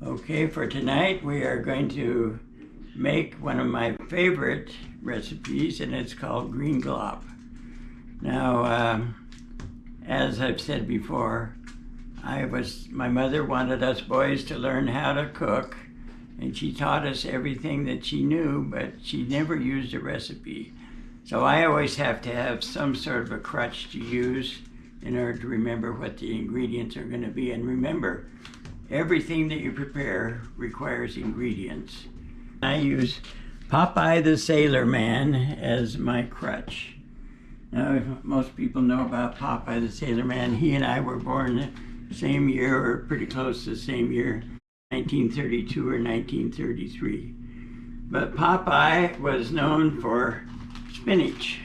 Okay, for tonight we are going to make one of my favorite recipes, and it's called green glop. Now, as I've said before, my mother wanted us boys to learn how to cook, and she taught us everything that she knew, but she never used a recipe. So I always have to have some sort of a crutch to use in order to remember what the ingredients are going to be. And remember, everything that you prepare requires ingredients. I use Popeye the Sailor Man as my crutch. Now, most people know about Popeye the Sailor Man. He and I were born the same year, or pretty close to the same year, 1932 or 1933. But Popeye was known for spinach.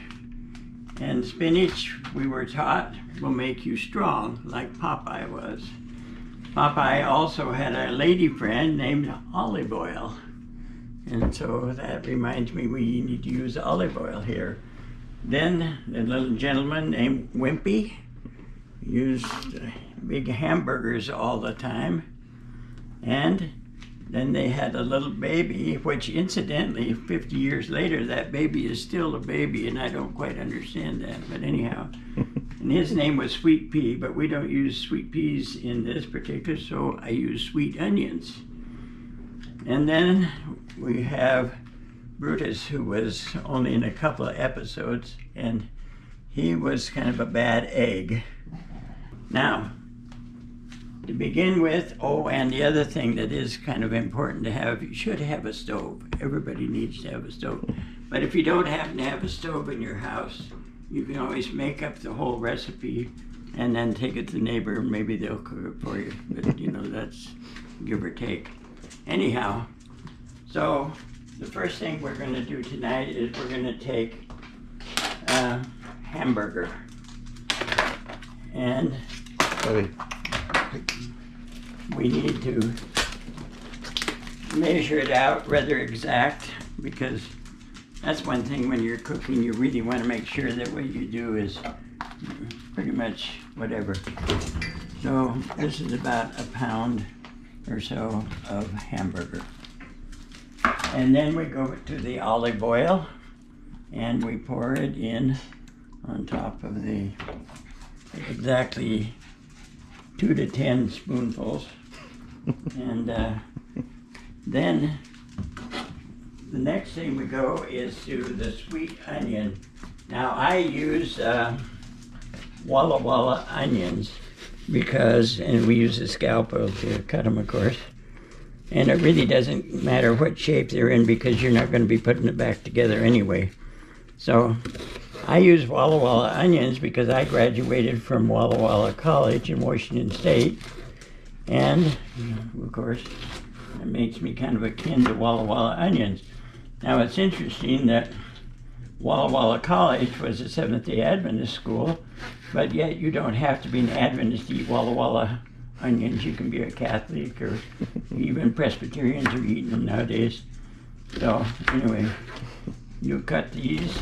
And spinach, we were taught, will make you strong, like Popeye was. Popeye also had a lady friend named olive oil. And so that reminds me we need to use olive oil here. Then the little gentleman named Wimpy used big hamburgers all the time. And then they had a little baby, which incidentally, 50 years later, that baby is still a baby, and I don't quite understand that, but anyhow. And his name was Sweet Pea, but we don't use sweet peas in this particular, so I use sweet onions. And then we have Brutus, who was only in a couple of episodes, and he was kind of a bad egg. Now, to begin with, and the other thing that is kind of important to have, you should have a stove. Everybody needs to have a stove. But if you don't happen to have a stove in your house, you can always make up the whole recipe and then take it to the neighbor, and maybe they'll cook it for you. But that's give or take. Anyhow, so the first thing we're going to do tonight is we're going to take a hamburger. And we need to measure it out rather exact, because that's one thing when you're cooking, you really want to make sure that what you do is pretty much whatever. So this is about a pound or so of hamburger. And then we go to the olive oil and we pour it in on top of the exactly 2 to 10 spoonfuls. And then the next thing we go is to the sweet onion. Now I use Walla Walla onions and we use a scalpel to cut them, of course. And it really doesn't matter what shape they're in, because you're not going to be putting it back together anyway. So I use Walla Walla onions because I graduated from Walla Walla College in Washington State. And, of course, it makes me kind of akin to Walla Walla onions. Now, it's interesting that Walla Walla College was a Seventh-day Adventist school, but yet you don't have to be an Adventist to eat Walla Walla onions. You can be a Catholic, or even Presbyterians are eating them nowadays. So, anyway, you cut these,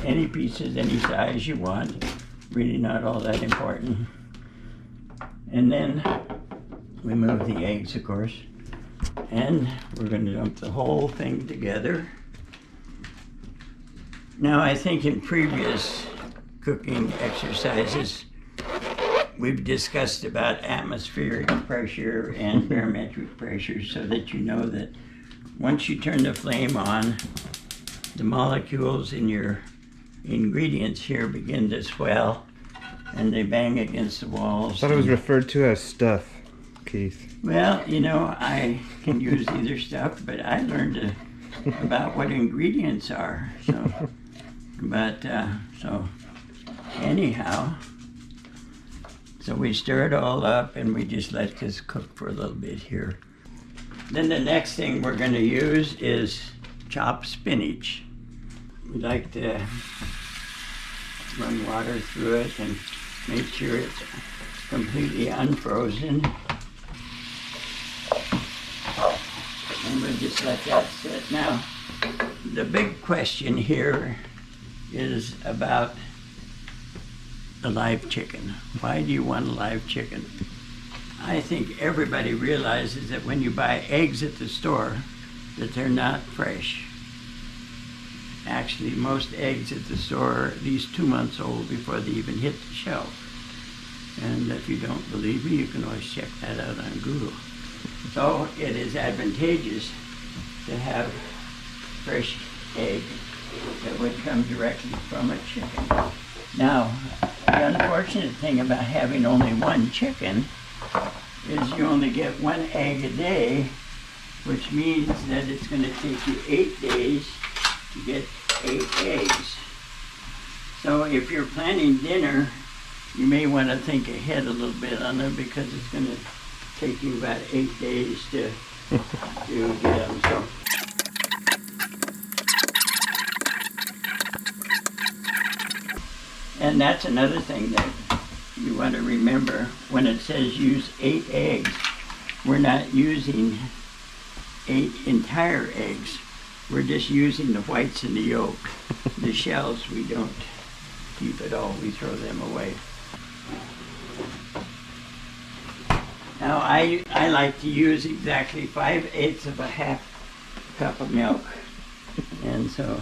any pieces, any size you want, really not all that important. And then we move the eggs, of course, and we're going to dump the whole thing together. Now, I think in previous cooking exercises, we've discussed about atmospheric pressure and barometric pressure, so that you know that once you turn the flame on, the molecules in your ingredients here begin to swell, and they bang against the walls. I thought it was referred to as stuff, Keith. Well, I can use either stuff, but I learned about what ingredients are. So, so anyhow, so we stir it all up and we just let this cook for a little bit here. Then the next thing we're going to use is chopped spinach. We like to run water through it and make sure it's completely unfrozen. And we'll just let that sit. Now, the big question here is about a live chicken. Why do you want a live chicken? I think everybody realizes that when you buy eggs at the store, that they're not fresh. Actually, most eggs at the store are at least 2 months old before they even hit the shelf. And if you don't believe me, you can always check that out on Google. So it is advantageous to have fresh egg that would come directly from a chicken. Now, the unfortunate thing about having only one chicken is you only get one egg a day, which means that it's going to take you 8 days to get 8 eggs. So if you're planning dinner, you may want to think ahead a little bit on it because it's going to take you about 8 days to get them. So. And that's another thing that you want to remember when it says use 8 eggs. We're not using 8 entire eggs. We're just using the whites and the yolk. The shells we don't keep at all. We throw them away. Now I like to use exactly 5/8 of a half cup of milk. And so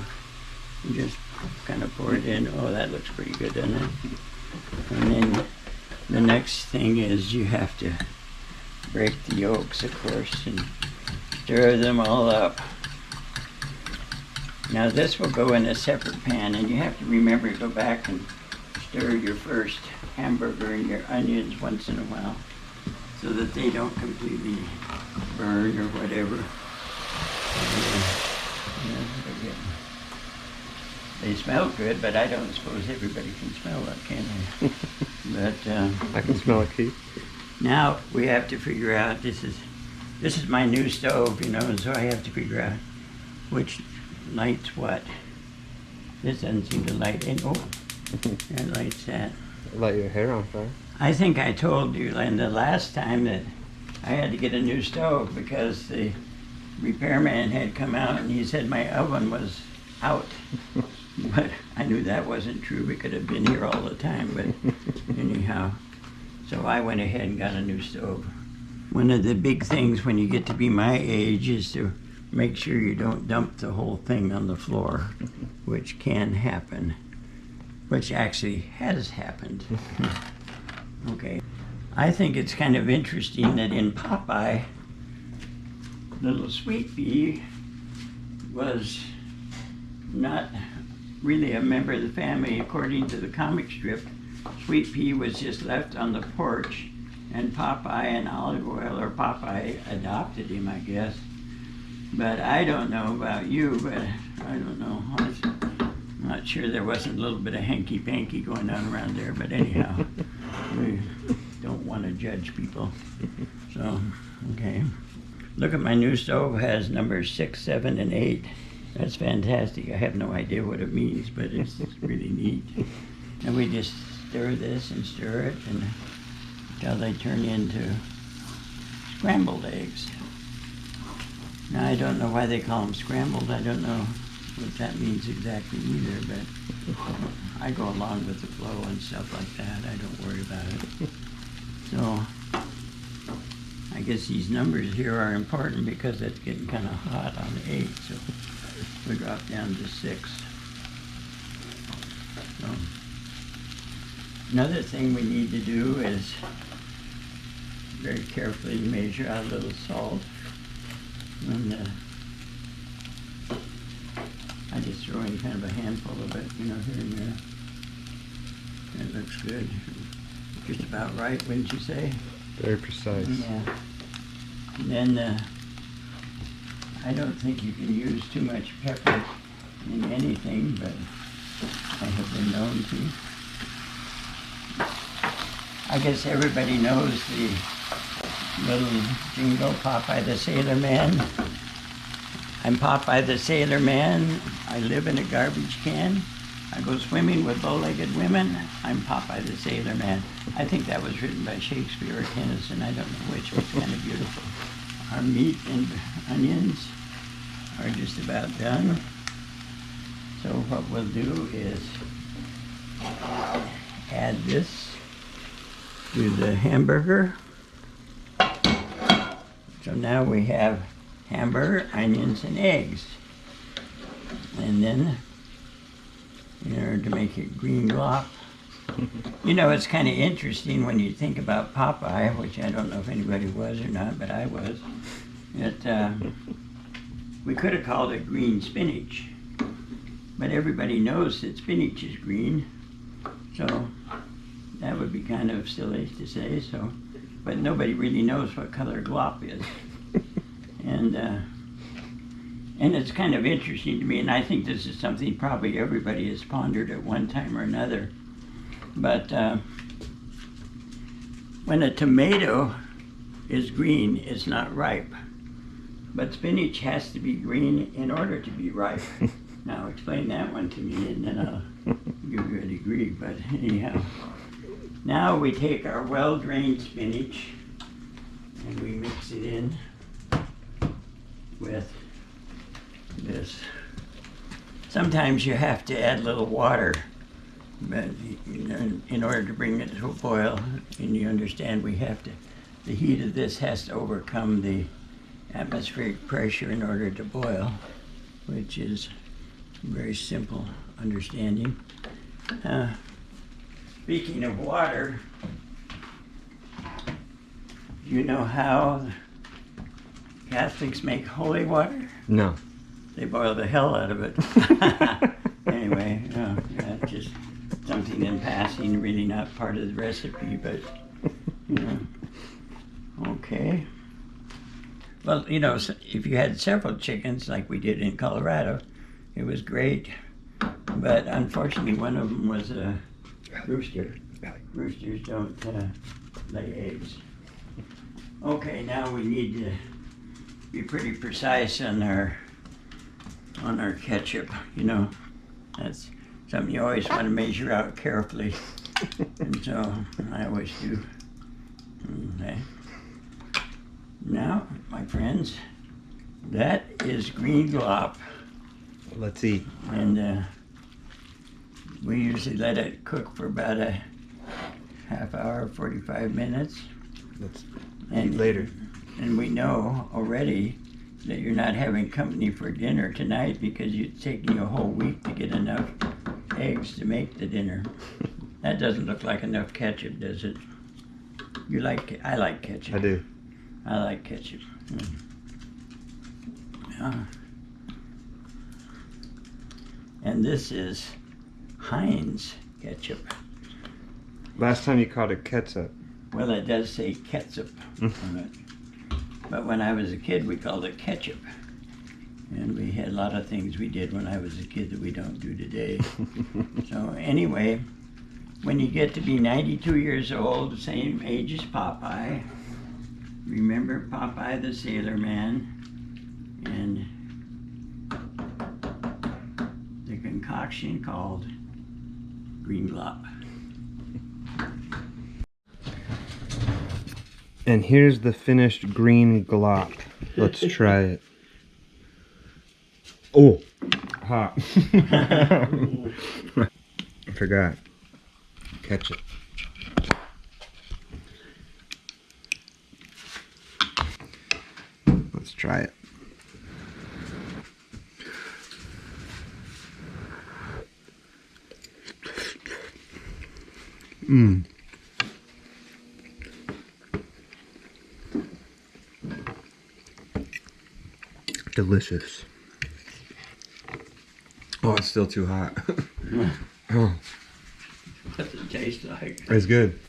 you just kind of pour it in. Oh, that looks pretty good, doesn't it? And then the next thing is you have to break the yolks, of course, and stir them all up. Now this will go in a separate pan, and you have to remember to go back and stir your first hamburger and your onions once in a while so that they don't completely burn or whatever. They smell good, but I don't suppose everybody can smell that, can they? But I can smell it, Keith. now we have to figure out, this is my new stove, you know, and so I have to figure out which lights what. This doesn't seem to light in. Oh, that lights that. Light your hair on fire. I think I told you, Linda, last time that I had to get a new stove because the repairman had come out and he said my oven was out. But I knew that wasn't true. We could have been here all the time, but anyhow. So I went ahead and got a new stove. One of the big things when you get to be my age is to make sure you don't dump the whole thing on the floor, which can happen, which actually has happened. Okay. I think it's kind of interesting that in Popeye, little Sweet Pea was not really a member of the family. According to the comic strip, Sweet Pea was just left on the porch, and Popeye and Olive Oyl, or Popeye, adopted him, I guess. But I don't know about you, but I don't know. I'm not sure there wasn't a little bit of hanky-panky going on around there, but anyhow, we don't want to judge people. So, okay. Look at my new stove, has numbers 6, 7, and 8. That's fantastic. I have no idea what it means, but it's really neat. And we just stir this and stir it until they turn into scrambled eggs. Now, I don't know why they call them scrambled. I don't know what that means exactly either, but I go along with the flow and stuff like that. I don't worry about it. So I guess these numbers here are important because it's getting kind of hot on 8, so we drop down to 6. So another thing we need to do is very carefully measure out a little salt. And I just throw in kind of a handful of it, you know, here and there. That looks good. Just about right, wouldn't you say? Very precise. Yeah. And then I don't think you can use too much pepper in anything, but I have been known to. I guess everybody knows the little jingle, Popeye the Sailor Man. I'm Popeye the Sailor Man. I live in a garbage can. I go swimming with bow-legged women. I'm Popeye the Sailor Man. I think that was written by Shakespeare or Tennyson. I don't know which. It's kind of beautiful. Our meat and onions are just about done. So what we'll do is add this to the hamburger. So now we have hamburger, onions, and eggs. And then, in order to make it green glop, you know, it's kind of interesting when you think about Popeye, which I don't know if anybody was or not, but I was, that we could have called it green spinach. But everybody knows that spinach is green, so that would be kind of silly to say, so. But nobody really knows what color glop is. And it's kind of interesting to me, and I think this is something probably everybody has pondered at one time or another. But when a tomato is green, it's not ripe. But spinach has to be green in order to be ripe. Now explain that one to me, and then I'll give you a degree. But anyhow, now we take our well-drained spinach and we mix it in with this. Sometimes you have to add a little water, but in order to bring it to a boil, and you understand we have to, the heat of this has to overcome the atmospheric pressure in order to boil, which is a very simple understanding. Speaking of water, you know how Catholics make holy water? No. They boil the hell out of it. Anyway, that's just something in passing, really not part of the recipe, but, you know. Okay. Well, you know, if you had several chickens like we did in Colorado, it was great. But unfortunately, one of them was a rooster. Roosters don't lay eggs. Okay, now we need to be pretty precise on our ketchup. You know, that's something you always want to measure out carefully, and so I always do. Okay. Now, my friends, that is green glop. Let's eat. And we usually let it cook for about a half hour, 45 minutes. Let's And eat later. And we know already that you're not having company for dinner tonight because it's taking you a whole week to get enough eggs to make the dinner. That doesn't look like enough ketchup, does it? You like? I like ketchup. I do. I like ketchup. Yeah. And this is Heinz ketchup. Last time you called it ketchup. Well, it does say ketchup on it. But when I was a kid, we called it ketchup. And we had a lot of things we did when I was a kid that we don't do today. So anyway, when you get to be 92 years old, the same age as Popeye, remember Popeye the Sailor Man and the concoction called green glop. And here's the finished green glop. Let's try it. Oh, hot. I forgot. Ketchup. Let's try it. Mmm. Delicious. Oh, it's still too hot. Oh, What's it taste like? it's good.